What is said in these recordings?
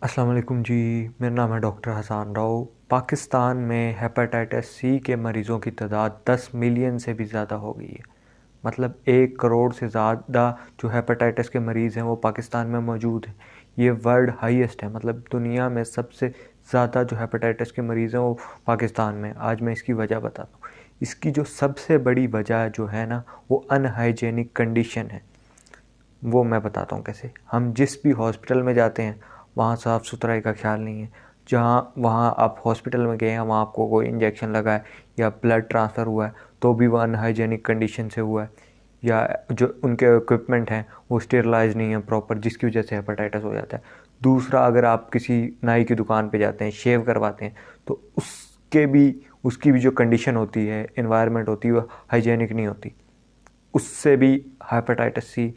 अस्सलाम वालेकुम जी। मेरा नाम है डॉक्टर हसान राव। पाकिस्तान में हेपेटाइटिस सी के मरीज़ों की तादाद 10 मिलियन से भी ज़्यादा हो गई है। मतलब 1 करोड़ से ज़्यादा जो हेपेटाइटिस के मरीज़ हैं वो पाकिस्तान में मौजूद हैं। ये वर्ल्ड हाईएस्ट है, मतलब दुनिया में सबसे ज़्यादा जो हेपेटाइटिस के मरीज़ हैं वो पाकिस्तान में। आज मैं इसकी वजह बताता हूँ। इसकी जो सबसे बड़ी वजह जो है ना, वो अनहाइजेनिक कंडीशन है। वो मैं बताता हूँ कैसे। हम जिस भी हॉस्पिटल में जाते हैं वहाँ साफ़ सुथराई का ख्याल नहीं है। जहाँ वहाँ आप हॉस्पिटल में गए हैं, वहाँ आपको कोई इंजेक्शन लगा है या ब्लड ट्रांसफ़र हुआ है तो भी वो अनहाइजेनिक कंडीशन से हुआ है, या जो उनके इक्विपमेंट हैं वो स्टेरलाइज नहीं है प्रॉपर, जिसकी वजह से हेपेटाइटिस हो जाता है। दूसरा, अगर आप किसी नाई की दुकान पे जाते हैं, शेव करवाते हैं, तो उसकी भी जो कंडीशन होती है, एनवायरनमेंट होती है, वो हाइजेनिक नहीं होती। उससे भी हेपेटाइटिस सी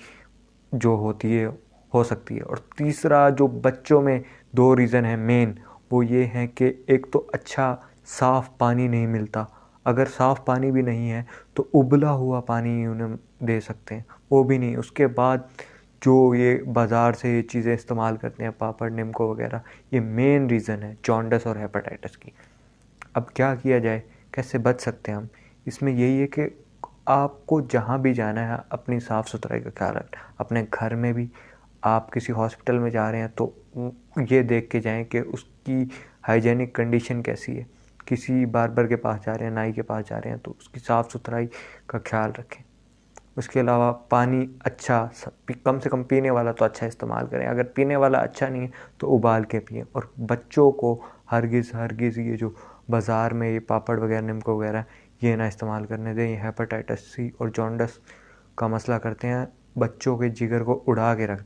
जो होती है हो सकती है। और तीसरा, जो बच्चों में 2 रीज़न है मेन, वो ये है कि एक तो अच्छा साफ़ पानी नहीं मिलता। अगर साफ़ पानी भी नहीं है तो उबला हुआ पानी उन्हें दे सकते हैं, वो भी नहीं। उसके बाद जो ये बाज़ार से ये चीज़ें इस्तेमाल करते हैं, पापड़, निम्को वगैरह, ये मेन रीज़न है जॉन्डिस और हेपेटाइटिस की। अब क्या किया जाए, कैसे बच सकते हैं हम? इसमें यही है कि आपको जहाँ भी जाना है अपनी साफ़ सुथराई का ख्याल रखना। अपने घर में भी, आप किसी हॉस्पिटल में जा रहे हैं तो ये देख के जाएं कि उसकी हाइजेनिक कंडीशन कैसी है। किसी बार्बर के पास जा रहे हैं, नाई के पास जा रहे हैं, तो उसकी साफ़ सुथराई का ख्याल रखें। उसके अलावा पानी अच्छा, कम से कम पीने वाला तो अच्छा इस्तेमाल करें। अगर पीने वाला अच्छा नहीं है तो उबाल के पिएं। और बच्चों को हरगिज़ हरगिज़ ये जो बाज़ार में ये पापड़ वगैरह, निम्को वगैरह, ये ना इस्तेमाल करने दें। ये हेपेटाइटिस सी और जॉन्डिस का मसला करते हैं, बच्चों के जिगर को उड़ा के रख